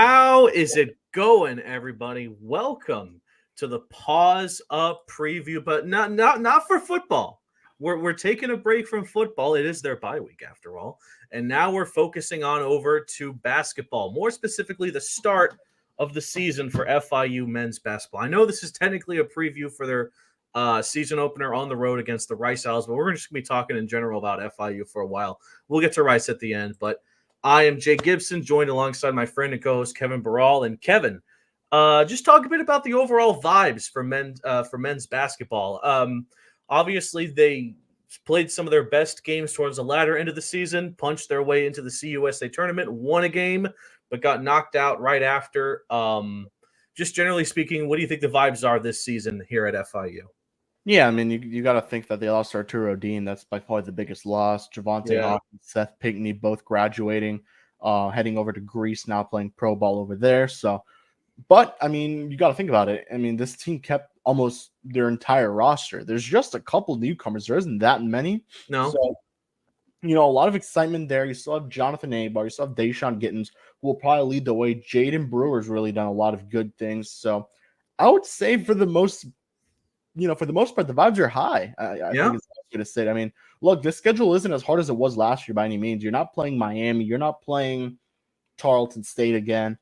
How is it going, everybody? Welcome to the Paws Up preview, but not for football. We're taking a break from football. It is their bye week after all, and now we're focusing on over to basketball. More specifically, the start of the season for FIU men's basketball. I know this is technically a preview for their season opener on the road against the Rice Owls, but we're just going to be talking in general about FIU for a while. We'll get to Rice at the end, but I am Jay Gibson, joined alongside my friend and co-host Kevin Barral. And Kevin, just talk a bit about the overall vibes for men's basketball. Obviously, they played some of their best games towards the latter end of the season, punched their way into the CUSA tournament, won a game, but got knocked out right after. Just generally speaking, what do you think the vibes are this season here at FIU? Yeah, I mean, you got to think that they lost Arturo Dean. That's by far the biggest loss. Javante Hawkins, Seth Pinckney, both graduating, heading over to Greece, now playing pro ball over there. So, but, I mean, you got to think about it. I mean, this team kept almost their entire roster. There's just a couple newcomers. There isn't that many. No. So, a lot of excitement there. You still have Jonathan Abar. You still have Deshaun Gittins, who will probably lead the way. Jaden Brewer's really done a lot of good things. So, I would say for the most part, the vibes are high. I think it's good to say. I mean, look, this schedule isn't as hard as it was last year by any means. You're not playing Miami. You're not playing Tarleton State again.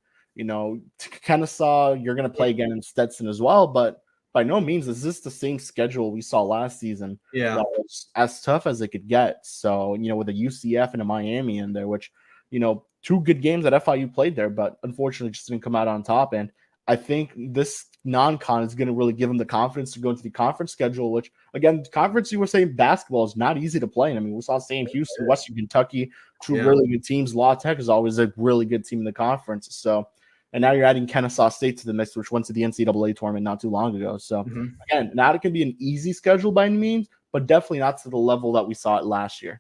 Kennesaw, you're going to play again in Stetson as well. But by no means is this the same schedule we saw last season. Yeah. That was as tough as it could get. So, with a UCF and a Miami in there, which, two good games that FIU played there, but unfortunately just didn't come out on top. And I think this non-con is going to really give them the confidence to go into the conference schedule, which, again, Conference USA basketball is not easy to play. I mean, we saw Sam Houston, Western Kentucky, two really good teams. La Tech is always a really good team in the conference. So, and now you're adding Kennesaw State to the mix, which went to the NCAA tournament not too long ago. So, again, not it can be an easy schedule by any means, but definitely not to the level that we saw it last year.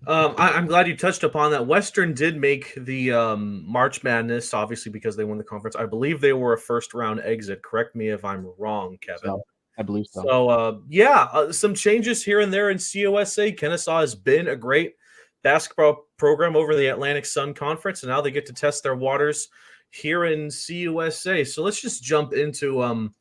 I'm glad you touched upon that. Western did make the March Madness, obviously, because they won the conference. I believe they were a first-round exit. Correct me if I'm wrong, Kevin. So, I believe so. So, some changes here and there in CUSA. Kennesaw has been a great basketball program over the Atlantic Sun Conference, and now they get to test their waters here in CUSA. So let's just jump into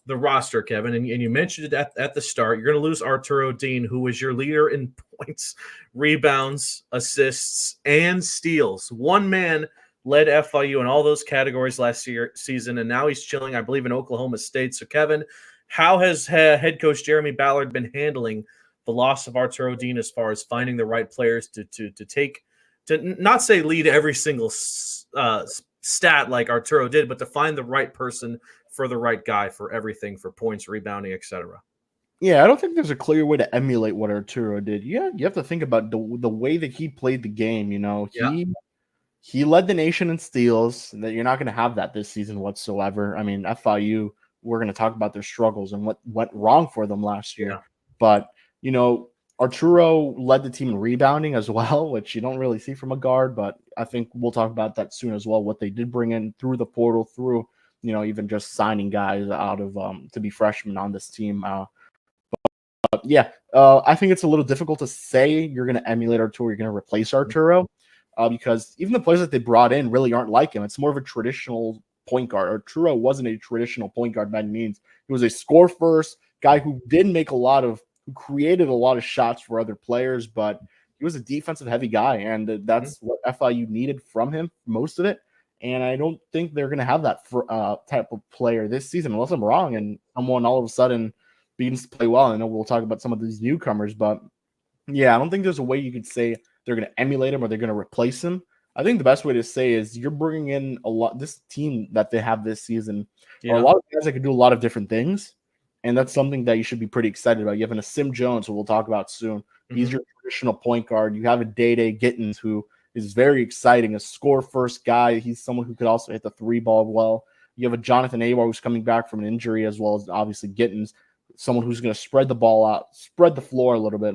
the roster, Kevin, and you mentioned it at the start. You're going to lose Arturo Dean, who was your leader in points, rebounds, assists, and steals. One man led FIU in all those categories last season, and now he's chilling, I believe, in Oklahoma State. So, Kevin, how has head coach Jeremy Ballard been handling the loss of Arturo Dean as far as finding the right players to not say lead every single stat like Arturo did, but to find the right person for the right guy for everything, for points, rebounding, etc.? Yeah, I don't think there's a clear way to emulate what Arturo did. Yeah, you have to think about the way that he played the game. He led the nation in steals. That you're not going to have that this season whatsoever. I mean, FIU, we're going to talk about their struggles and what went wrong for them last year. Yeah. But Arturo led the team in rebounding as well, which you don't really see from a guard. But I think we'll talk about that soon as well. What they did bring in through the portal, through even just signing guys out of to be freshmen on this team. I think it's a little difficult to say you're going to emulate Arturo, you're going to replace Arturo, because even the players that they brought in really aren't like him. It's more of a traditional point guard. Arturo wasn't a traditional point guard by any means. He was a score first guy who who created a lot of shots for other players, but he was a defensive heavy guy, and that's what FIU needed from him, most of it. And I don't think they're going to have that type of player this season, unless I'm wrong and someone all of a sudden begins to play well. I know we'll talk about some of these newcomers, but yeah, I don't think there's a way you could say they're going to emulate him or they're going to replace him. I think the best way to say is you're bringing in this team that they have this season. A lot of guys that can do a lot of different things, and that's something that you should be pretty excited about. You have a Sim Jones, who we'll talk about soon. He's your traditional point guard. You have a Day Gittins, who is very exciting, a score-first guy. He's someone who could also hit the three ball well. You have a Jonathan Abar who's coming back from an injury, as well as obviously Gittins, someone who's going to spread the ball out, spread the floor a little bit,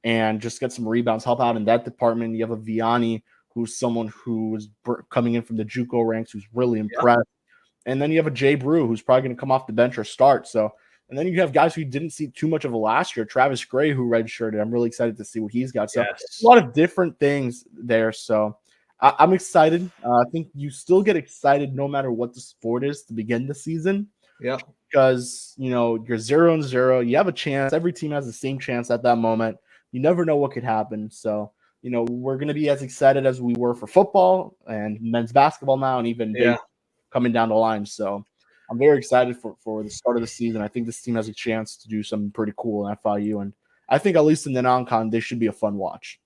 and just get some rebounds, help out in that department. You have a Vianney, who's someone who is coming in from the JUCO ranks, who's really impressed. And then you have a Jay Brew, who's probably going to come off the bench or start. And then you have guys who didn't see too much of a last year. Travis Gray, who redshirted. I'm really excited to see what he's got. So a lot of different things there. So I'm excited. I think you still get excited no matter what the sport is to begin the season. Yeah. Because, you're 0-0. You have a chance. Every team has the same chance at that moment. You never know what could happen. So, we're going to be as excited as we were for football and men's basketball now, and even Yeah. coming down the line. So I'm very excited for the start of the season. I think this team has a chance to do something pretty cool in FIU. And I think at least in the non-con, they should be a fun watch.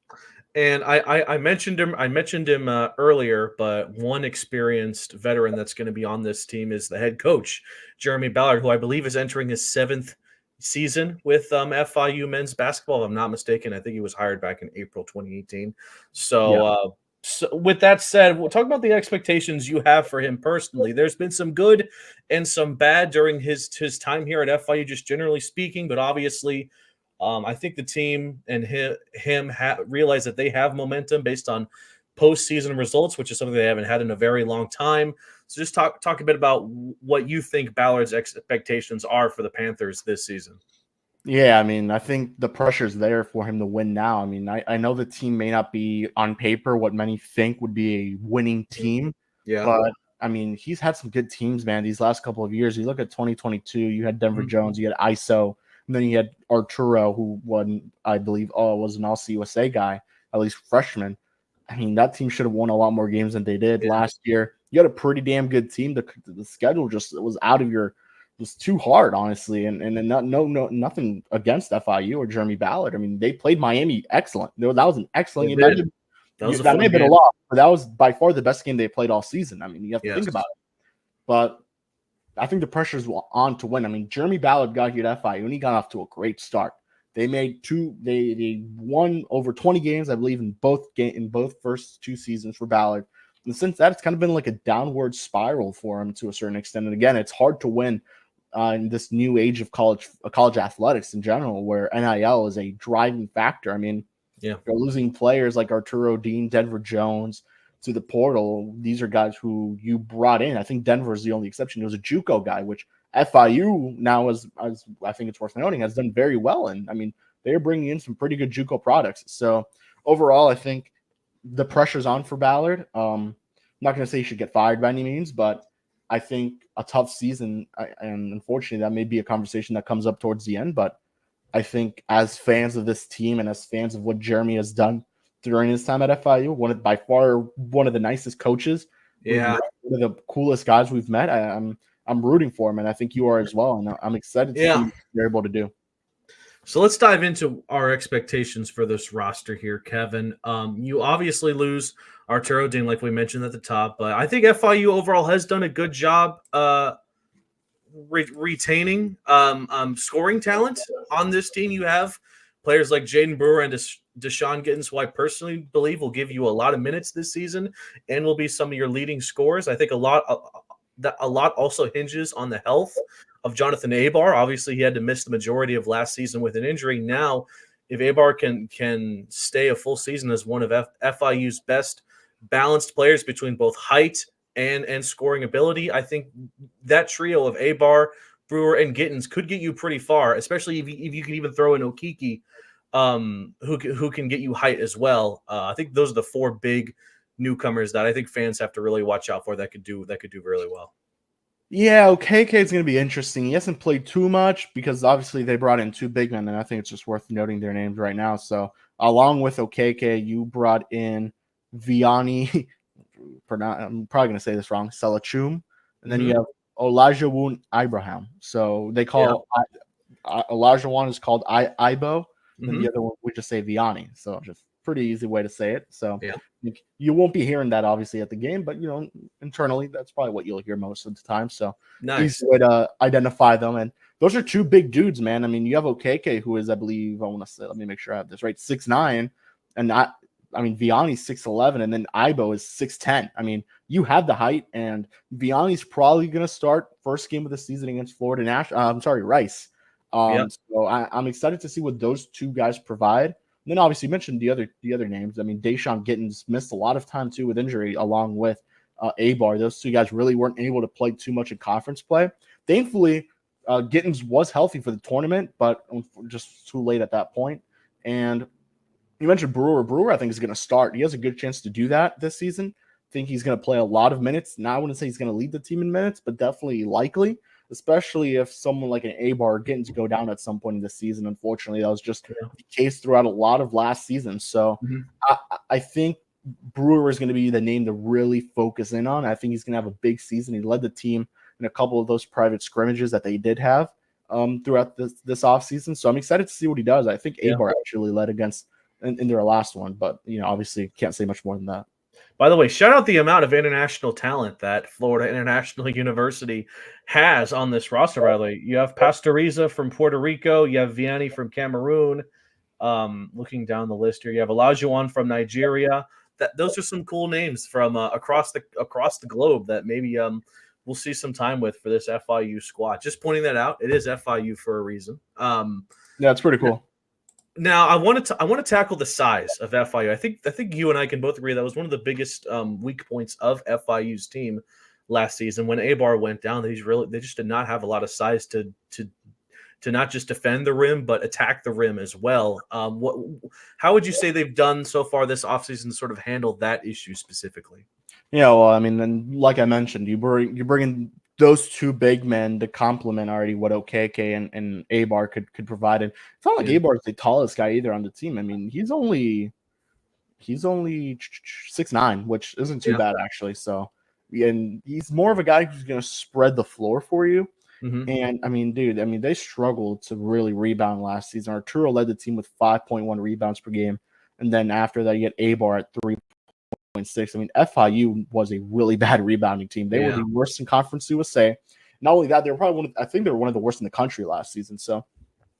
And I mentioned him. I mentioned him earlier, but one experienced veteran that's going to be on this team is the head coach, Jeremy Ballard, who I believe is entering his 7th season with FIU men's basketball. If I'm not mistaken, I think he was hired back in April 2018. So, so with that said, we'll talk about the expectations you have for him personally. There's been some good and some bad during his time here at FIU, just generally speaking, but obviously. I think the team and him realize that they have momentum based on postseason results, which is something they haven't had in a very long time. So just talk a bit about what you think Ballard's expectations are for the Panthers this season. Yeah, I mean, I think the pressure's there for him to win now. I mean, I know the team may not be on paper what many think would be a winning team, but I mean, he's had some good teams, man, these last couple of years. You look at 2022, you had Denver Jones, you had ISO, and then you had Arturo, who won, I believe, was an All-CUSA guy, at least freshman. I mean, that team should have won a lot more games than they did last year. You had a pretty damn good team. The schedule just was out of your – was too hard, honestly, and nothing against FIU or Jeremy Ballard. I mean, they played Miami excellent. That was an excellent game. That may have been a lot, but that was by far the best game they played all season. I mean, you have to think about it. But I think the pressure's on to win. I mean, Jeremy Ballard got here at FIU, and he got off to a great start. They won over 20 games, I believe, in both first 2 seasons for Ballard. And since that, it's kind of been like a downward spiral for him to a certain extent. And again, it's hard to win in this new age of college athletics in general, where NIL is a driving factor. I mean, you're losing players like Arturo Dean, Denver Jones to the portal. These are guys who you brought in. I think Denver is the only exception. He was a JUCO guy, which FIU now, as I think it's worth noting, has done very well. And I mean, they're bringing in some pretty good JUCO products. So overall, I think the pressure's on for Ballard. I'm not going to say he should get fired by any means, but I think a tough season, and unfortunately, that may be a conversation that comes up towards the end. But I think as fans of this team and as fans of what Jeremy has done during his time at FIU, by far one of the nicest coaches, one of the coolest guys we've met. I'm rooting for him, and I think you are as well. And I'm excited to see what they're able to do. So let's dive into our expectations for this roster here, Kevin. You obviously lose Arturo Dean, like we mentioned at the top, but I think FIU overall has done a good job retaining scoring talent on this team. You have players like Jaden Brewer and Deshaun Gittens, who I personally believe will give you a lot of minutes this season and will be some of your leading scorers. I think a lot also hinges on the health of Jonathan Abar. Obviously, he had to miss the majority of last season with an injury. Now, if Abar can stay a full season as one of FIU's best balanced players between both height and scoring ability, I think that trio of Abar, Brewer, and Gittens could get you pretty far, especially if you can even throw in Okiki, who can get you height as well. I think those are the 4 big newcomers that I think fans have to really watch out for that could do really well. Yeah, OKK is going to be interesting. He hasn't played too much because obviously they brought in 2 big men, and I think it's just worth noting their names right now. So along with OKK, you brought in Vianney, I'm probably going to say this wrong, Salachum, and then you have Olajuwon Abraham. So they call Olajuwon is called Ibo, and the other one we just say Vianney. So just pretty easy way to say it. So you won't be hearing that obviously at the game, but internally that's probably what you'll hear most of the time. So easy way to identify them. And those are 2 big dudes, man. I mean, you have OKK, who is, I believe, let me make sure I have this right, 6'9", and Vianney's 6'11", and then Ibo is 6'10". I mean, you have the height, and Vianney's probably going to start first game of the season against Rice. So I'm excited to see what those 2 guys provide. And then obviously you mentioned the other names. I mean, Deshaun Gittens missed a lot of time too with injury, along with Abar. Those 2 guys really weren't able to play too much in conference play. Thankfully, Gittens was healthy for the tournament, but just too late at that point. And You mentioned Brewer. Brewer, I think, is going to start. He has a good chance to do that this season. I think he's going to play a lot of minutes. Now, I wouldn't say he's going to lead the team in minutes, but definitely likely, especially if someone like an A-Bar getting to go down at some point in the season. Unfortunately, that was just the case throughout a lot of last season. So I think Brewer is going to be the name to really focus in on. I think he's going to have a big season. He led the team in a couple of those private scrimmages that they did have throughout this offseason. So I'm excited to see what he does. I think A-Bar actually led against in their last one, but obviously can't say much more than that. By the way, shout out the amount of international talent that Florida International University has on this roster. By the way, you have Pastoriza from Puerto Rico, you have Vianney from Cameroon. Looking down the list here, you have Olajuwon from Nigeria. Those are some cool names from across the globe that maybe we'll see some time with for this FIU squad. Just pointing that out, it is FIU for a reason. Yeah, it's pretty cool. Now I want to tackle the size of FIU. I think you and I can both agree that was one of the biggest weak points of FIU's team last season. When A-Bar went down, they just did not have a lot of size to not just defend the rim but attack the rim as well. How would you say they've done so far this offseason to sort of handle that issue specifically? Yeah, well, I mean, and like I mentioned, you're bringing those two big men to complement already what OKK and A-Bar could provide. And it's not like A-Bar is the tallest guy either on the team. I mean, he's only 6'9", which isn't too bad actually. So, and he's more of a guy who's going to spread the floor for you. And I mean, dude, they struggled to really rebound last season. Arturo led the team with 5.1 rebounds per game, and then after that, you get A-Bar at 3.6. I mean, FIU was a really bad rebounding team. They were the worst in Conference USA. Not only that, they were probably they were one of the worst in the country last season. So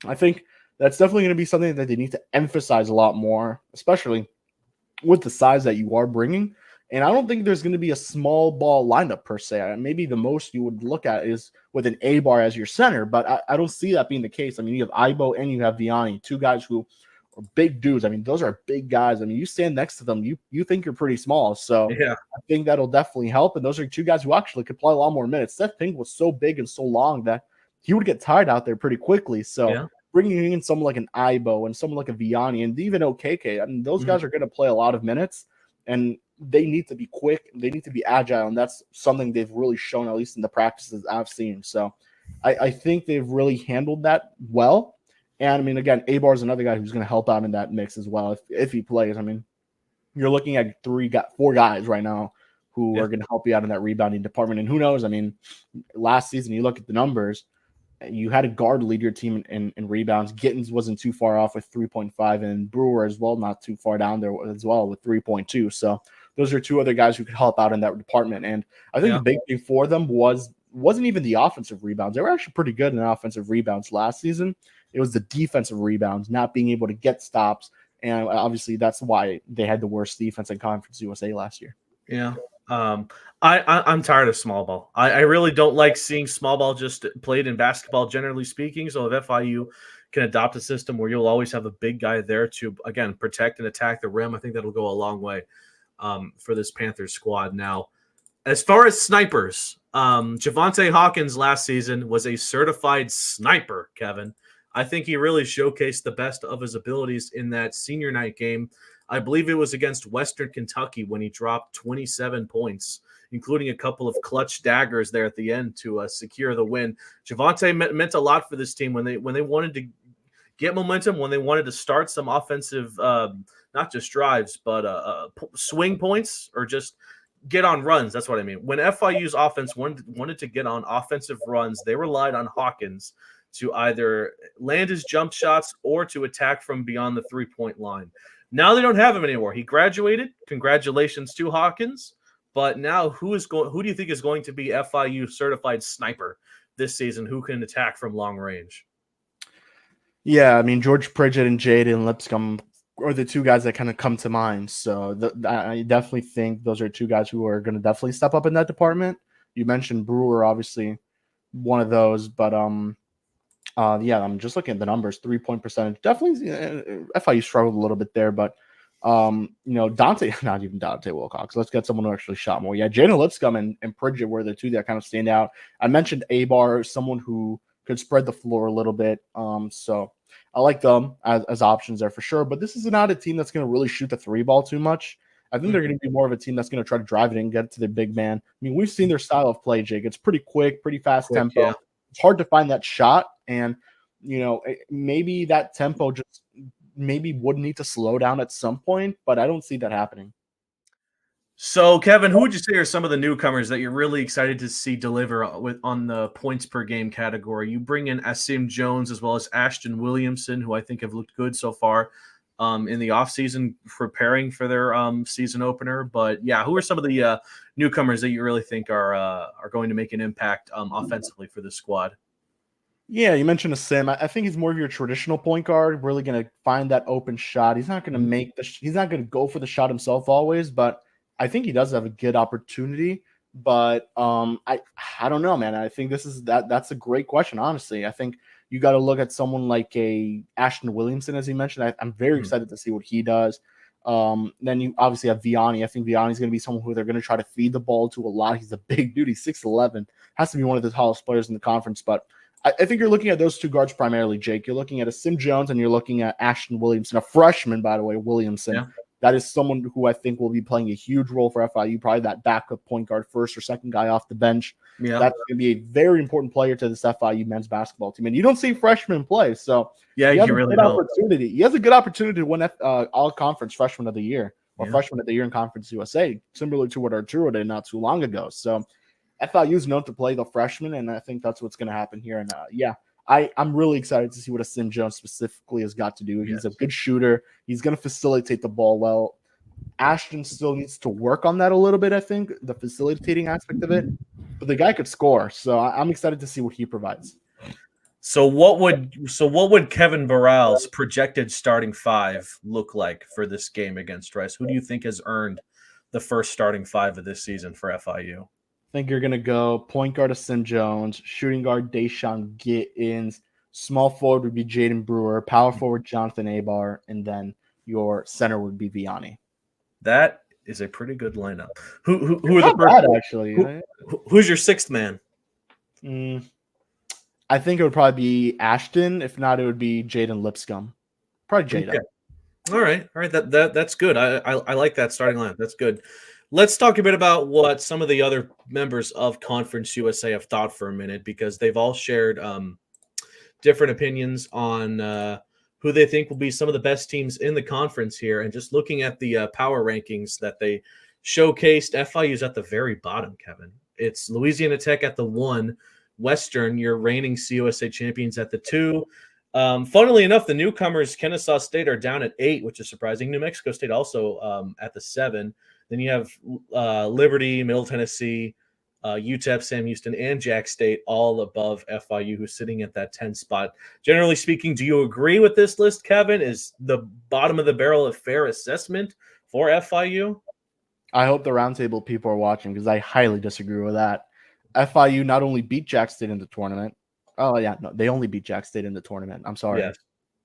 I think that's definitely going to be something that they need to emphasize a lot more, especially with the size that you are bringing. And I don't think there's going to be a small ball lineup per se. Maybe the most you would look at is with an A-Bar as your center, but I don't see that being the case. I mean, you have Ibo and you have Vianney, two guys who are big dudes. I mean, those are big guys. I mean, you stand next to them, you think you're pretty small. So I think that'll definitely help. And those are two guys who actually could play a lot more minutes. Seth Pink was so big and so long that he would get tired out there pretty quickly. So bringing in someone like an Ibo and someone like a Vianney and even OKK, I mean, those guys are going to play a lot of minutes, and they need to be quick. They need to be agile, and that's something they've really shown, at least in the practices I've seen. So I think they've really handled that well. And, I mean, again, A-Bar is another guy who's going to help out in that mix as well if he plays. I mean, you're looking at four guys right now who are going to help you out in that rebounding department. And who knows? I mean, last season, you look at the numbers, you had a guard lead your team in rebounds. Gittins wasn't too far off with 3.5, and Brewer as well, not too far down there as well with 3.2. So those are two other guys who could help out in that department. And I think the big thing for them wasn't even the offensive rebounds. They were actually pretty good in offensive rebounds last season. It was the defensive rebounds, not being able to get stops. And obviously that's why they had the worst defense in Conference USA last year. Yeah. I'm tired of small ball. I really don't like seeing small ball just played in basketball, generally speaking. So if FIU can adopt a system where you'll always have a big guy there to, again, protect and attack the rim, I think that'll go a long way for this Panthers squad. Now, as far as snipers, Javonte Hawkins last season was a certified sniper, Kevin. I think he really showcased the best of his abilities in that senior night game. I believe it was against Western Kentucky when he dropped 27 points, including a couple of clutch daggers there at the end to secure the win. Javonte meant a lot for this team when they wanted to get momentum, when they wanted to start some offensive, not just drives, but swing points or just get on runs. That's what I mean. When FIU's offense wanted to get on offensive runs, they relied on Hawkins to either land his jump shots or to attack from beyond the three-point line. Now they don't have him anymore. He graduated. Congratulations to Hawkins. But now who do you think is going to be FIU certified sniper this season who can attack from long range? Yeah, I mean, George Pridgett and Jaden Lipscomb are the two guys that kind of come to mind. So I definitely think those are two guys who are going to definitely step up in that department. You mentioned Brewer, obviously one of those, but I'm just looking at the numbers, 3-point percentage. Definitely, FIU struggled a little bit there, but Dante, not even Dante Wilcox. Let's get someone who actually shot more. Yeah, Jaden Lipscomb and Pridgett were the two that kind of stand out. I mentioned A-Bar, someone who could spread the floor a little bit. So I like them as options there for sure. But this is not a team that's going to really shoot the three ball too much. I think they're going to be more of a team that's going to try to drive it in and get it to their big man. I mean, we've seen their style of play, Jake. It's pretty quick, pretty fast tempo. Yeah. It's hard to find that shot. And, maybe that tempo just maybe would need to slow down at some point, but I don't see that happening. So, Kevin, who would you say are some of the newcomers that you're really excited to see deliver on the points per game category? You bring in Asim Jones as well as Ashton Williamson, who I think have looked good so far in the offseason, preparing for their season opener. But, yeah, who are some of the newcomers that you really think are going to make an impact offensively for the squad? Yeah, you mentioned Asim. I think he's more of your traditional point guard, really going to find that open shot. He's not going to he's not going to go for the shot himself always, but I think he does have a good opportunity, but I don't know, man. I think that's a great question, honestly. I think you got to look at someone like a Ashton Williamson, as you mentioned. I'm very excited to see what he does. Then you obviously have Vianney. I think Vianney's going to be someone who they're going to try to feed the ball to a lot. He's a big dude. He's 6'11", has to be one of the tallest players in the conference. But I think you're looking at those two guards primarily, Jake. You're looking at Asim Jones and you're looking at Ashton Williamson, a freshman, by the way, Williamson. Yeah. That is someone who I think will be playing a huge role for FIU, probably that backup point guard, first or second guy off the bench. Yeah. That's going to be a very important player to this FIU men's basketball team. And you don't see freshmen play, so yeah, you really don't. He has a good opportunity to win all-conference freshman of the year or freshman of the year in Conference USA, similar to what Arturo did not too long ago. So FIU is known to play the freshmen, and I think that's what's going to happen here. And I'm really excited to see what Asim Jones specifically has got to do. He's a good shooter. He's going to facilitate the ball well. Ashton still needs to work on that a little bit, I think, the facilitating aspect of it. But the guy could score, so I'm excited to see what he provides. So what would Kevin Burrell's projected starting five look like for this game against Rice? Who do you think has earned the first starting five of this season for FIU? I think you're going to go point guard Asim Jones, shooting guard Deshaun Gittins, small forward would be Jaden Brewer, power forward Jonathan Abar, and then your center would be Vianney. That is a pretty good lineup. Who are the bad, actually? Who's your sixth man? I think it would probably be Ashton. If not, it would be Jaden Lipscomb. Probably Jaden. Okay. All right. That's good. I like that starting lineup. That's good. Let's talk a bit about what some of the other members of Conference USA have thought for a minute, because they've all shared different opinions on who they think will be some of the best teams in the conference here. And just looking at the power rankings that they showcased, FIU's at the very bottom, Kevin. It's Louisiana Tech at the 1, Western, your reigning CUSA champions, at the 2. Funnily enough, the newcomers, Kennesaw State, are down at 8, which is surprising. New Mexico State also at the 7. Then you have Liberty, Middle Tennessee, UTEP, Sam Houston, and Jack State all above FIU, who's sitting at that 10 spot. Generally speaking, do you agree with this list, Kevin? Is the bottom of the barrel a fair assessment for FIU? I hope the roundtable people are watching, because I highly disagree with that. FIU not only beat Jack State in the tournament. Oh, yeah, no, they only beat Jack State in the tournament. I'm sorry. Yes.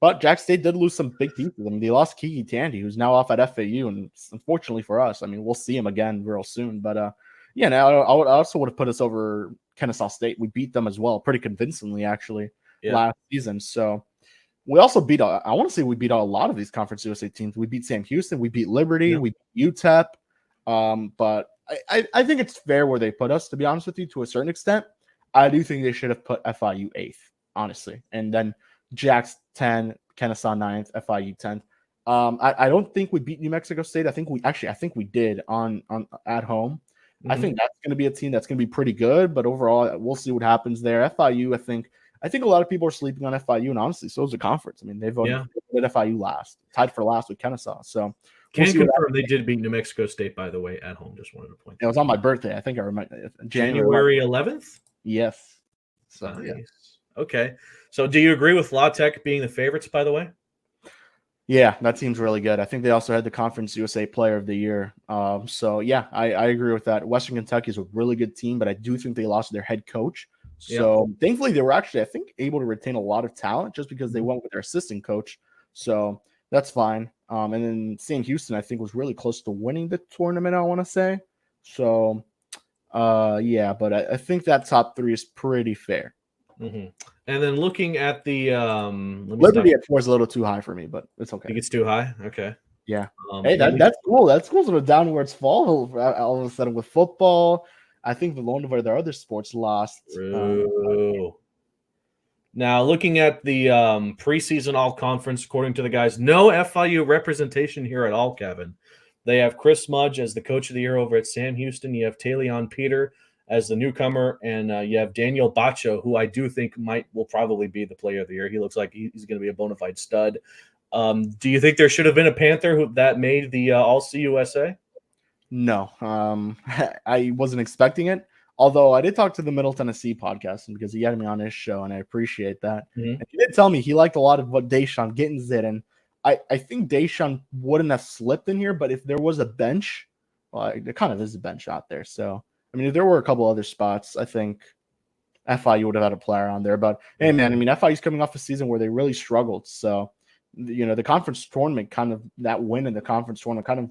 But Jack State did lose some big pieces. I mean, they lost Kiki Tandy, who's now off at FAU, and unfortunately for us, I mean, we'll see him again real soon. But now I also would have put us over Kennesaw State. We beat them as well, pretty convincingly, actually, last season. So we also beat. I want to say we beat a lot of these Conference USA teams. We beat Sam Houston, we beat Liberty, we beat UTEP. But I think it's fair where they put us, to be honest with you, to a certain extent. I do think they should have put FIU 8th, honestly, and then Jack's 10, Kennesaw 9th, FIU 10th. I don't think we beat New Mexico State. I think we did on at home. Mm-hmm. I think that's going to be a team that's going to be pretty good, but overall, we'll see what happens there. FIU, I think a lot of people are sleeping on FIU, and honestly, so is the conference. I mean, they've voted FIU last, tied for last with Kennesaw. So can confirm they did beat New Mexico State, by the way, at home. Just wanted to point. It was on my birthday. I think I remember January 11th. Yes. So nice. Yeah. Okay. So do you agree with La Tech being the favorites, by the way? Yeah, that team's really good. I think they also had the Conference USA Player of the Year. So, yeah, I agree with that. Western Kentucky is a really good team, but I do think they lost their head coach. So, thankfully, they were actually, I think, able to retain a lot of talent just because they went with their assistant coach. So, that's fine. And then Sam Houston, I think, was really close to winning the tournament, I want to say. So, but I think that top 3 is pretty fair. Mm-hmm. And then looking at the let me Liberty stop. at 4 is a little too high for me, but it's I okay. think it's too high. Okay. Yeah. Hey, Let me. that's cool. That's cool. Sort of downwards fall all of a sudden with football. I think the one of their other sports lost. Now, looking at the preseason all conference, according to the guys, no FIU representation here at all, Kevin. They have Chris Mudge as the coach of the year over at Sam Houston. You have Talion Peter as the newcomer, and you have Daniel Bacho, who I do think will probably be the player of the year. He looks like he's going to be a bona fide stud. Do you think there should have been a Panther that made the All CUSA? No, I wasn't expecting it. Although I did talk to the Middle Tennessee podcast because he had me on his show, and I appreciate that. Mm-hmm. And he did tell me he liked a lot of what Deshaun Gittins did, and I think Deshaun wouldn't have slipped in here, but if there was a bench, well, there kind of is a bench out there. So, I mean, if there were a couple other spots, I think FIU would have had a player on there. But, hey, man, I mean, FIU's coming off a season where they really struggled. So, the conference tournament that win in the conference tournament kind of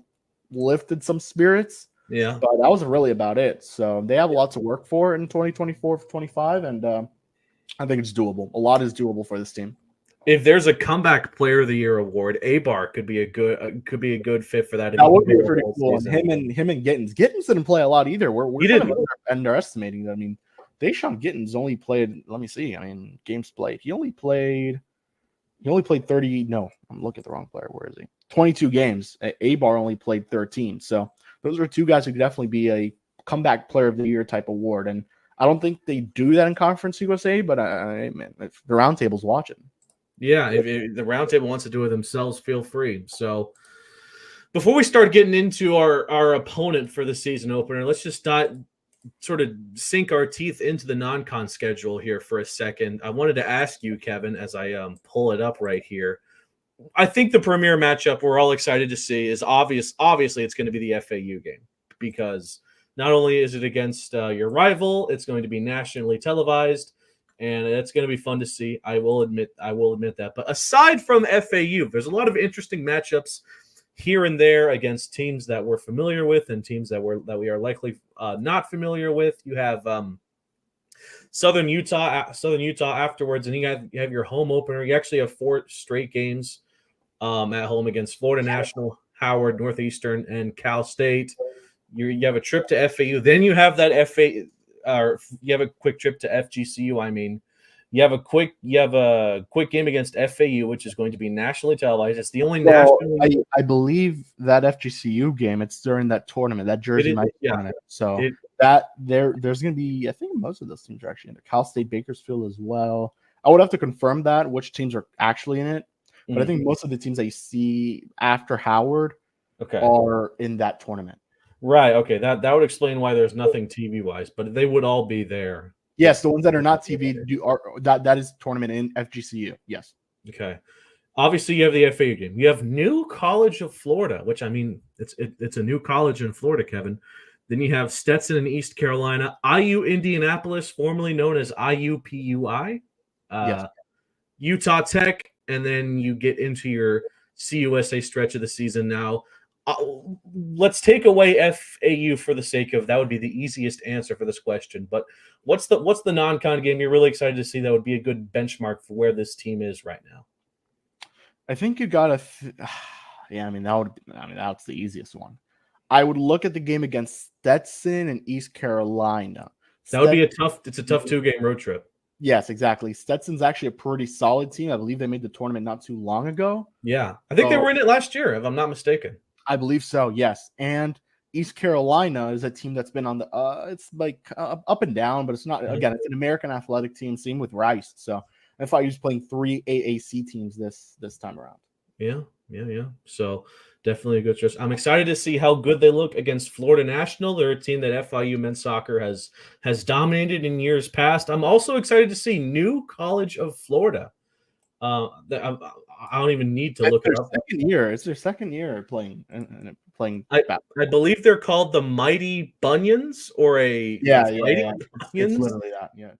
lifted some spirits. Yeah. But that was really about it. So they have a lot to work for in 2024-25, and I think it's doable. A lot is doable for this team. If there's a comeback player of the year award, Abar could be a good fit for that. That would be pretty cool. And him and Gittins. Gittins didn't play a lot either. We're kind of underestimating that. I mean, Deshaun Gittins only played. Let me see. I mean, games played. He only played 30. No, I'm looking at the wrong player. Where is he? 22 games. Abar only played 13. So those are two guys who could definitely be a comeback player of the year type award. And I don't think they do that in Conference USA, but man, if the roundtable's watching. Yeah, if the roundtable wants to do it themselves, feel free. So before we start getting into our opponent for the season opener, let's just sort of sink our teeth into the non-con schedule here for a second. I wanted to ask you, Kevin, as I pull it up right here. I think the premier matchup we're all excited to see is obviously it's going to be the FAU game, because not only is it against your rival, it's going to be nationally televised, and it's going to be fun to see. I will admit that. But aside from FAU, there's a lot of interesting matchups here and there against teams that we're familiar with and teams that we are likely not familiar with. You have Southern Utah afterwards, and you have your home opener. You actually have 4 straight games at home against Florida National, Howard, Northeastern, and Cal State. You have a trip to FAU. Then you have that you have a quick trip to FGCU. I mean, you have a quick game against FAU, which is going to be nationally televised. It's the only national. I believe that FGCU game. It's during that tournament, that Jersey Mike tournament. So there's going to be. I think most of those teams are actually in the Cal State Bakersfield as well. I would have to confirm that which teams are actually in it. But I think most of the teams that you see after Howard are in that tournament. Right. Okay. That would explain why there's nothing TV wise, but they would all be there. Yes, the ones that are not TV that is tournament in FGCU. Yes. Okay. Obviously, you have the FAU game. You have New College of Florida, which I mean, it's a new college in Florida, Kevin. Then you have Stetson in East Carolina, IU Indianapolis, formerly known as IUPUI, yes. Utah Tech. And then you get into your CUSA stretch of the season now. Let's take away FAU for the sake of that would be the easiest answer for this question. But what's the non-con game you're really excited to see that would be a good benchmark for where this team is right now? I think you got to that's the easiest one. I would look at the game against Stetson and East Carolina. Would be a tough 2-game road trip. Yes, exactly. Stetson's actually a pretty solid team. I believe they made the tournament not too long ago. Yeah. I think they were in it last year, if I'm not mistaken. I believe so, yes. And East Carolina is a team that's been on the it's like up and down, but it's not, again, it's an American athletic team, same with Rice. So FIU's playing 3 AAC teams this time around. Yeah. So definitely a good choice. I'm excited to see how good they look against Florida National. They're a team that FIU men's soccer has dominated in years past. I'm also excited to see New College of Florida. I don't even need to look it up. It's their second year playing. I believe they're called the Mighty Bunions or Mighty Bunions. It's literally that. Yeah.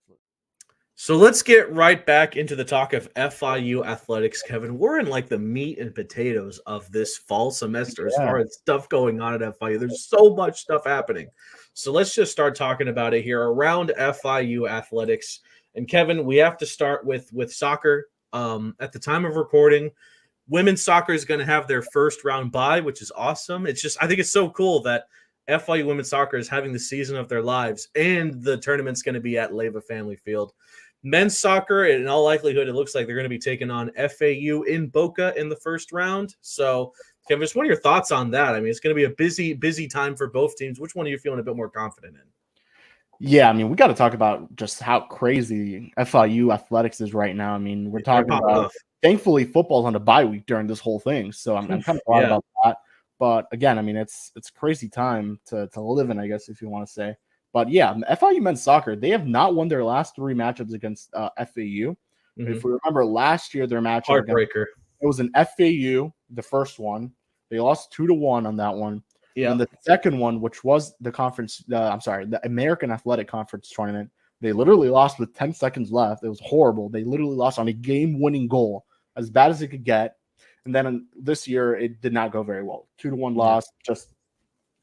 So let's get right back into the talk of FIU athletics, Kevin. We're in like the meat and potatoes of this fall semester as far as stuff going on at FIU. There's so much stuff happening. So let's just start talking about it here around FIU athletics. And Kevin, we have to start with soccer. At the time of recording, women's soccer is going to have their first round bye, which is awesome. I think it's so cool that FIU women's soccer is having the season of their lives, and the tournament's going to be at Leyva Family Field. Men's soccer, in all likelihood, it looks like they're going to be taking on FAU in Boca in the first round. So, Kevin, just what are your thoughts on that? I mean, it's going to be a busy time for both teams. Which one are you feeling a bit more confident in? Yeah, I mean, we got to talk about just how crazy FIU athletics is right now. I mean, we're talking about, thankfully, football's on a bye week during this whole thing. So I'm kind of glad about that. But again, I mean, it's a crazy time to live in, I guess, if you want to say. But yeah, FIU men's soccer, they have not won their last 3 matchups against FAU. Mm-hmm. If we remember last year, their matchup heartbreaker. It was an FAU, the first one. They lost 2-1 on that one. Yeah. And the second one, which was the American Athletic Conference tournament, they literally lost with 10 seconds left. It was horrible. They literally lost on a game-winning goal, as bad as it could get. And then this year, it did not go very well. 2-1 loss, just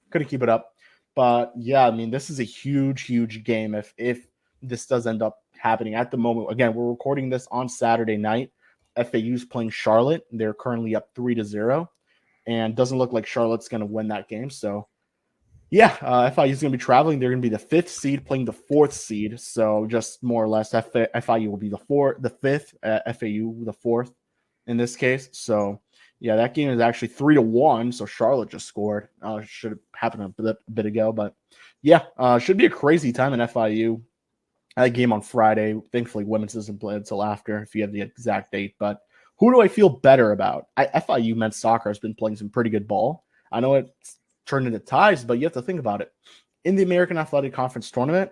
couldn't keep it up. But yeah, I mean, this is a huge, huge game if this does end up happening. At the moment, again, we're recording this on Saturday night. FAU's playing Charlotte. They're currently up 3-0. And doesn't look like Charlotte's going to win that game. So, yeah, FIU is going to be traveling. They're going to be the 5th seed playing the 4th seed. So, just more or less, FIU will be the 5th, FAU the 4th in this case. So, yeah, that game is actually 3-1. So, Charlotte just scored. Should have happened a bit ago. But, yeah, should be a crazy time in FIU. That game on Friday. Thankfully, women's doesn't play until after, if you have the exact date. But who do I feel better about? FIU men's soccer has been playing some pretty good ball. I know it's turned into ties, but you have to think about it. In the American Athletic Conference tournament,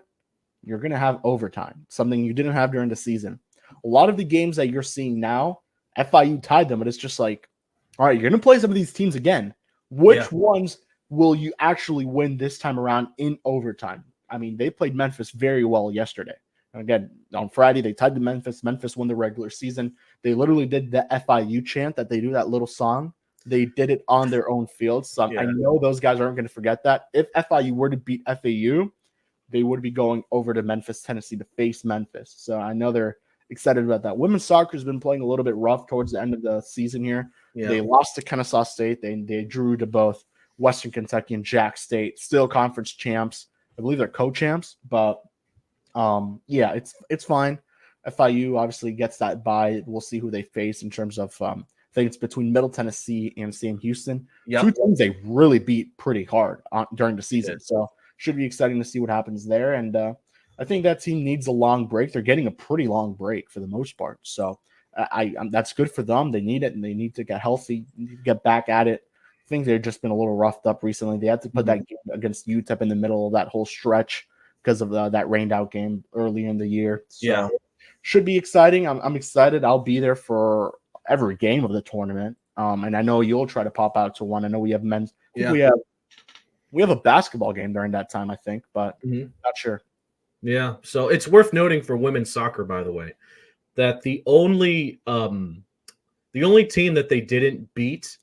you're going to have overtime, something you didn't have during the season. A lot of the games that you're seeing now, FIU tied them, but it's just like, all right, you're going to play some of these teams again. Which ones will you actually win this time around in overtime? I mean, they played Memphis very well yesterday. Again, on Friday, they tied to Memphis. Memphis won the regular season. They literally did the FIU chant that they do, that little song. They did it on their own field. So I know those guys aren't going to forget that. If FIU were to beat FAU, they would be going over to Memphis, Tennessee to face Memphis. So I know they're excited about that. Women's soccer has been playing a little bit rough towards the end of the season here. Yeah. They lost to Kennesaw State. They drew to both Western Kentucky and Jack State. Still conference champs. I believe they're co-champs, but yeah, it's fine. FIU obviously gets that bye. We'll see who they face in terms of I think it's between Middle Tennessee and Sam Houston. Yep. 2 teams they really beat pretty hard during the season. So should be exciting to see what happens there. And I think that team needs a long break. They're getting a pretty long break for the most part. So that's good for them. They need it, and they need to get healthy, get back at it. I think they've just been a little roughed up recently. They had to put that game against UTEP in the middle of that whole stretch because of that rained out game early in the year. So should be exciting. I'm excited. I'll be there for every game of the tournament. And I know you'll try to pop out to one. I know we have men's. We have a basketball game during that time, I think, but not sure. Yeah. So it's worth noting for women's soccer, by the way, that the only team that they didn't beat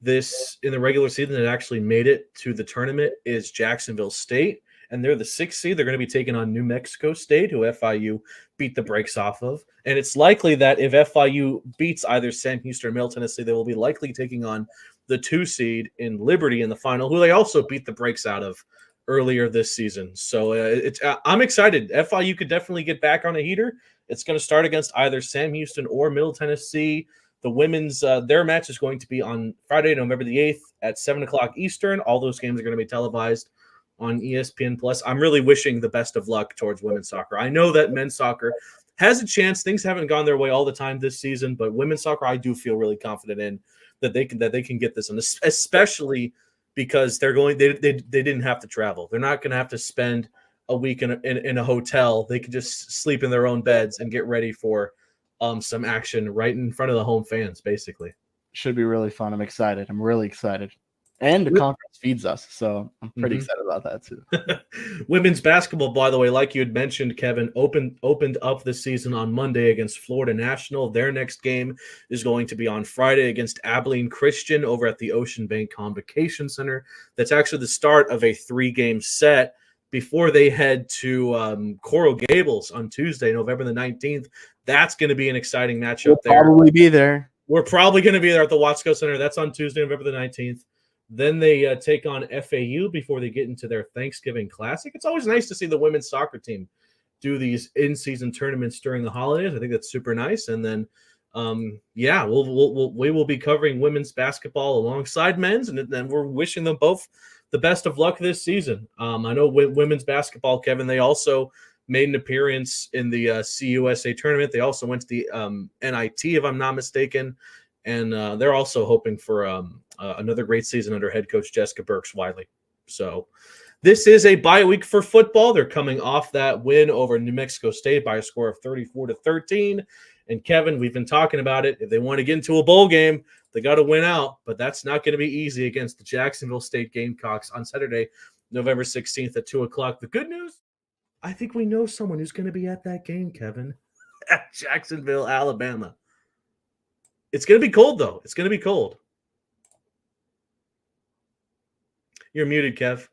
this in the regular season that actually made it to the tournament is Jacksonville State. And they're the 6th seed. They're going to be taking on New Mexico State, who FIU beat the brakes off of. And it's likely that if FIU beats either Sam Houston or Middle Tennessee, they will be likely taking on the 2 seed in Liberty in the final, who they also beat the brakes out of earlier this season. So I'm excited. FIU could definitely get back on a heater. It's going to start against either Sam Houston or Middle Tennessee. The women's, their match is going to be on Friday, November the 8th at 7 o'clock Eastern. All those games are going to be televised on ESPN+. I'm really wishing the best of luck towards women's soccer. I know that men's soccer has a chance. Things haven't gone their way all the time this season, but women's soccer, I do feel really confident in that they can get this, and especially because they didn't have to travel. They're not going to have to spend a week in a hotel. They can just sleep in their own beds and get ready for some action right in front of the home fans, basically. Should be really fun. I'm excited. I'm really excited. And the conference feeds us, so I'm pretty excited about that too. Women's basketball, by the way, like you had mentioned, Kevin, opened up the season on Monday against Florida National. Their next game is going to be on Friday against Abilene Christian over at the Ocean Bank Convocation Center. That's actually the start of a 3-game set before they head to Coral Gables on Tuesday, November the 19th. That's going to be an exciting matchup there. Probably be there. We're probably going to be there at the Watsco Center. That's on Tuesday, November the 19th. Then they take on FAU before they get into their Thanksgiving Classic. It's always nice to see the women's soccer team do these in-season tournaments during the holidays. I think that's super nice. And then, we will be covering women's basketball alongside men's, and then we're wishing them both the best of luck this season. I know women's basketball, Kevin, they also made an appearance in the CUSA tournament. They also went to the NIT, if I'm not mistaken, and they're also hoping for another great season under head coach Jessica Burks-Wiley. So this is a bye week for football. They're coming off that win over New Mexico State by a score of 34-13. And Kevin, we've been talking about it. If they want to get into a bowl game, they got to win out, but that's not going to be easy against the Jacksonville State Gamecocks on Saturday, November 16th at 2 o'clock. The good news, I think we know someone who's going to be at that game, Kevin, at Jacksonville, Alabama. It's going to be cold, though. It's going to be cold. You're muted, Kev.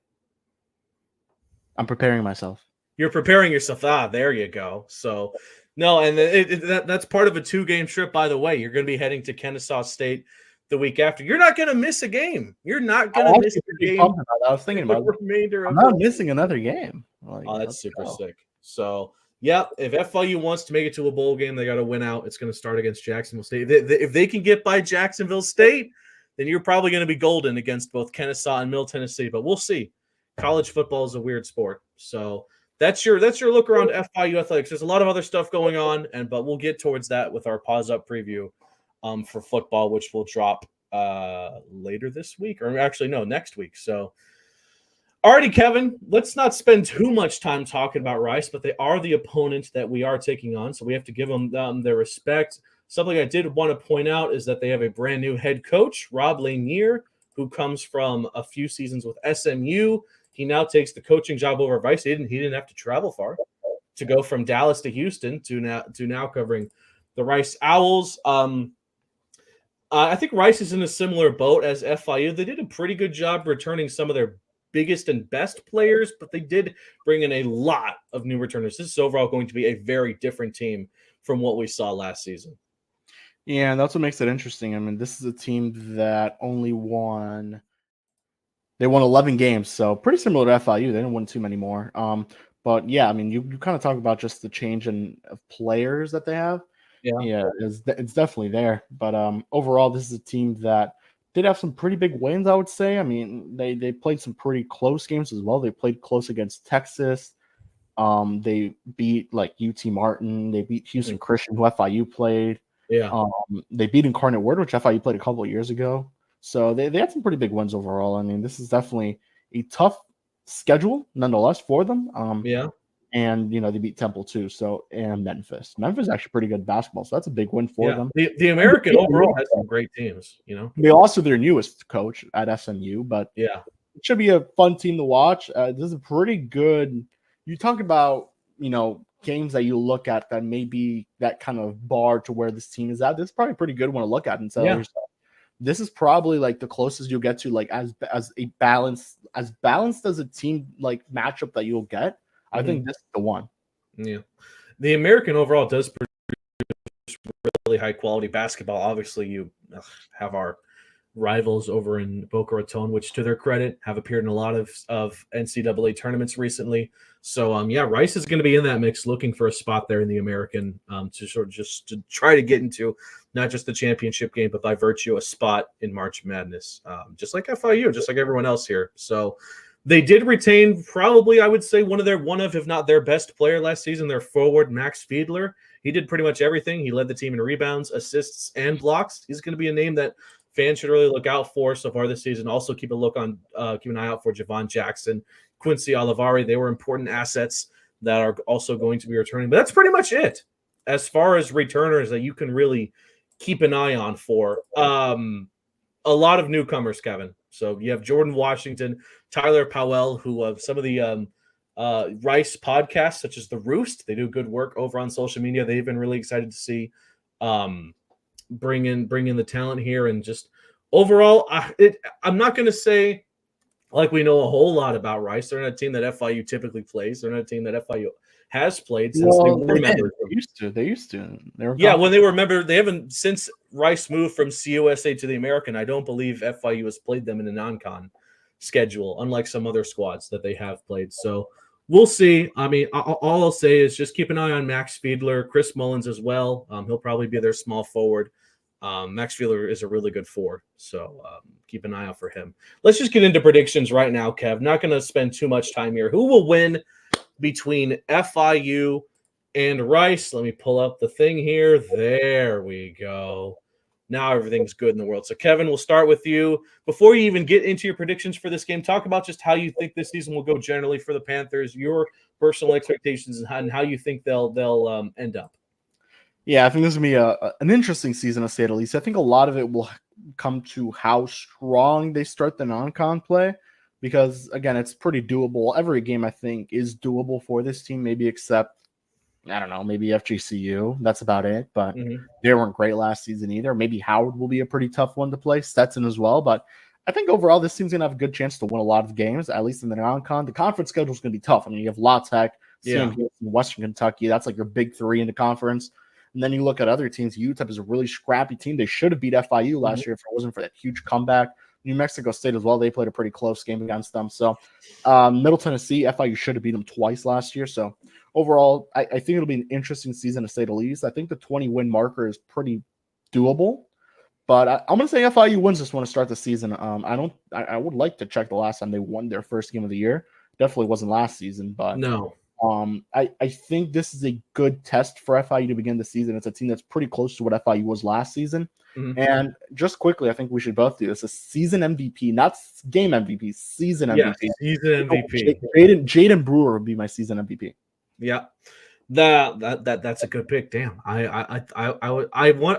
I'm preparing myself. You're preparing yourself. There you go. So, no, and that's part of a 2-game trip, by the way. You're going to be heading to Kennesaw State the week after. You're not going to miss a game. You're not going to miss a game. I was thinking about remainder. I'm not missing another game. That's super sick. So, yeah, if FIU wants to make it to a bowl game, they got to win out. It's going to start against Jacksonville State. If they can get by Jacksonville State, then you're probably going to be golden against both Kennesaw and Middle Tennessee. But we'll see. College football is a weird sport. So that's your look around FIU athletics. There's a lot of other stuff going on, but we'll get towards that with our Paws Up preview for football, which will drop later this week, or actually no, next week. So, alrighty, Kevin, let's not spend too much time talking about Rice, but they are the opponent that we are taking on, so we have to give them their respect. Something I did want to point out is that they have a brand new head coach, Rob Lanier, who comes from a few seasons with SMU. He now takes the coaching job over Rice. He didn't have to travel far to go from Dallas to Houston to now covering the Rice Owls. I think Rice is in a similar boat as FIU. They did a pretty good job returning some of their biggest and best players, but they did bring in a lot of new returners. This is overall going to be a very different team from what we saw last season. Yeah, and that's what makes it interesting. I mean, this is a team that only won 11 games, so pretty similar to FIU. They didn't win too many more. But yeah, I mean, you kind of talk about just the change of players that they have. Yeah, it's definitely there. But overall, this is a team that did have some pretty big wins, I would say. I mean, they played some pretty close games as well. They played close against Texas. They beat like UT Martin. They beat Houston Christian, who FIU played. Yeah. They beat Incarnate Word, which FIU played a couple of years ago. So they had some pretty big wins overall. I mean, this is definitely a tough schedule, nonetheless, for them. And they beat Temple too. So and Memphis. Memphis is actually pretty good basketball, so that's a big win for them. The American overall has some great teams. They lost to their newest coach at SMU, but it should be a fun team to watch. This is a pretty good. You talk about games that you look at that may be that kind of bar to where this team is at. This is probably a pretty good one to look at and say, this is probably like the closest you'll get to like as balanced as a team like matchup that you'll get. I think this is the one. Yeah. The American overall does produce really high quality basketball. Obviously, you have our rivals over in Boca Raton, which to their credit have appeared in a lot of NCAA tournaments recently. So Rice is going to be in that mix, looking for a spot there in the American to sort of just to try to get into not just the championship game, but by virtue a spot in March Madness, just like FIU, just like everyone else here. So they did retain probably, I would say, one of if not their best player last season, their forward Max Fiedler. He did pretty much everything. He led the team in rebounds, assists, and blocks. He's going to be a name that fans should really look out for so far this season. Also, keep an eye out for Javon Jackson, Quincy Olivari. They were important assets that are also going to be returning. But that's pretty much it as far as returners that you can really keep an eye on for. A lot of newcomers, Kevin. So you have Jordan Washington, Tyler Powell, who some of the Rice podcasts, such as The Roost, they do good work over on social media. They've been really excited to see bring in the talent here, and just overall, I'm not going to say like we know a whole lot about Rice. They're not a team that FIU typically plays. They're not a team that FIU has played since they were members. They used to. They were Yeah, when they were members, they haven't since Rice moved from CUSA to the American. I don't believe FIU has played them in a non-con schedule, unlike some other squads that they have played. So we'll see. I mean, all I'll say is just keep an eye on Max Fiedler, Chris Mullins as well. He'll probably be their small forward. Max Fiedler is a really good forward, so keep an eye out for him. Let's just get into predictions right now, Kev. Not going to spend too much time here. Who will win between FIU and Rice? Let me pull up the thing here. There we go. Now everything's good in the world. So, Kevin, we'll start with you. Before you even get into your predictions for this game, talk about just how you think this season will go generally for the Panthers, your personal expectations, and how you think they'll end up. Yeah, I think this is going to be an interesting season, to say the least. I think a lot of it will come to how strong they start the non-con play, because, again, it's pretty doable. Every game, I think, is doable for this team, maybe except, I don't know, maybe FGCU. That's about it. But they weren't great last season either. Maybe Howard will be a pretty tough one to play. Stetson as well. But I think overall this team's going to have a good chance to win a lot of games, at least in the non-con. The conference schedule is going to be tough. I mean, you have La Tech, CM Houston, Western Kentucky. That's like your big three in the conference. And then you look at other teams. UTEP is a really scrappy team. They should have beat FIU last year if it wasn't for that huge comeback. New Mexico State as well. They played a pretty close game against them. So Middle Tennessee, FIU should have beat them twice last year. So overall, I think it'll be an interesting season, to say the least. I think the 20-win marker is pretty doable. But I'm going to say FIU wins this one to start the season. I would like to check the last time they won their first game of the year. Definitely wasn't last season, but no. I think this is a good test for FIU to begin the season. It's a team that's pretty close to what FIU was last season. And just quickly, I think we should both do this. A season MVP, not game MVP, season MVP. Season MVP. Jaden Brewer would be my season MVP. Yeah. That's a good pick. Damn. I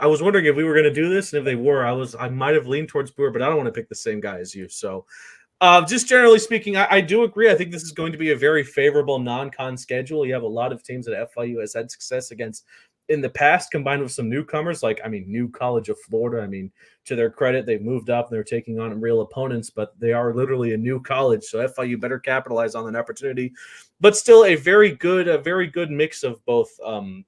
was wondering if we were going to do this, and if they were, I might have leaned towards Brewer, but I don't want to pick the same guy as you. So just generally speaking, I do agree. I think this is going to be a very favorable non-con schedule. You have a lot of teams that FIU has had success against in the past, combined with some newcomers, like, New College of Florida. To their credit, they've moved up and they're taking on real opponents, but they are literally a new college. So FIU better capitalize on that opportunity. But still a very good mix of both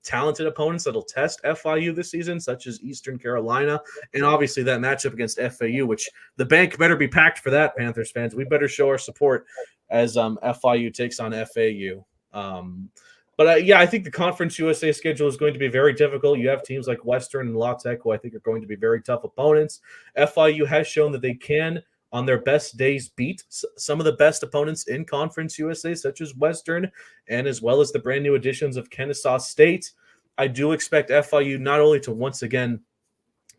talented opponents that'll test FIU this season, such as Eastern Carolina, and obviously that matchup against FAU, which the bank better be packed for that, Panthers fans. We better show our support as FIU takes on FAU. But I think the Conference USA schedule is going to be very difficult. You have teams like Western and La Tech, who I think are going to be very tough opponents. FIU has shown that they can, on their best days, beat some of the best opponents in Conference USA, such as Western, and as well as the brand new additions of Kennesaw State. I do expect FIU not only to once again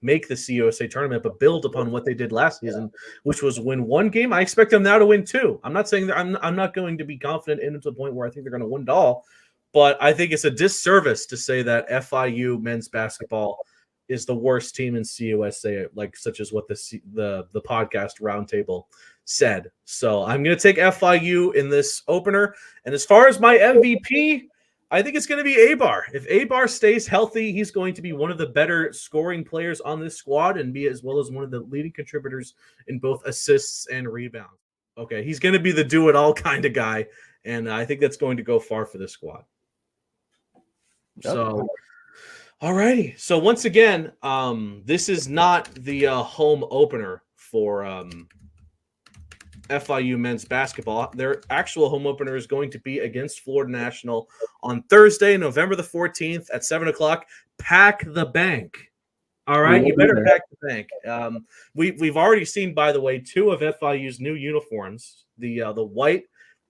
make the CUSA tournament, but build upon what they did last season, which was win one game. I expect them now to win two. I'm not saying that I'm not going to be confident in them to the point where I think they're going to win it all. But I think it's a disservice to say that FIU men's basketball is the worst team in CUSA, such as what the podcast roundtable said. So I'm going to take FIU in this opener. And as far as my MVP, I think it's going to be Abar. If Abar stays healthy, he's going to be one of the better scoring players on this squad and be as well as one of the leading contributors in both assists and rebounds. Okay, he's going to be the do-it-all kind of guy, and I think that's going to go far for this squad. So, all righty. So once again, this is not the home opener for FIU men's basketball. Their actual home opener is going to be against Florida National on Thursday, November the 14th at 7 o'clock. Pack the bank. All right, you better pack the bank. We've already seen, by the way, two of FIU's new uniforms, the white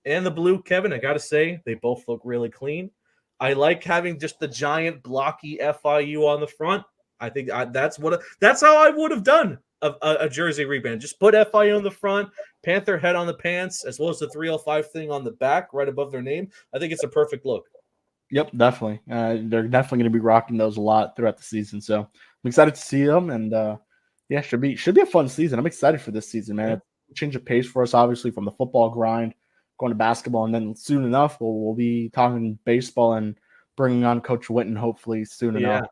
and the blue. Kevin, I got to say, they both look really clean. I like having just the giant blocky FIU on the front. I think that's how I would have done a jersey rebrand. Just put FIU on the front, Panther head on the pants, as well as the 305 thing on the back right above their name. I think it's a perfect look. Yep, definitely. They're definitely going to be rocking those a lot throughout the season. So I'm excited to see them, and should be a fun season. I'm excited for this season, man. Yeah. Change of pace for us, obviously, from the football grind going to basketball, and then soon enough we'll be talking baseball and bringing on Coach Witten hopefully soon enough.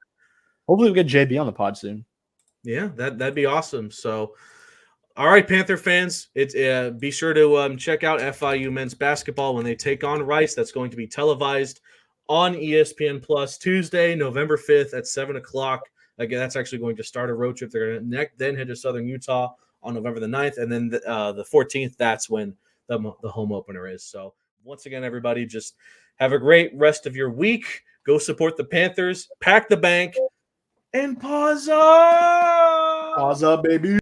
Hopefully we'll get JB on the pod soon. Yeah, that'd be awesome. So All right, Panther fans, be sure to check out FIU men's basketball when they take on Rice. That's going to be televised on ESPN Plus Tuesday, November 5th at 7 o'clock. Again, that's actually going to start a road trip. They're going to then head to Southern Utah on November the 9th, and then the 14th, that's when the home opener is. So once again, everybody, just have a great rest of your week. Go support the Panthers, pack the bank, and Paws up! Paws up, baby.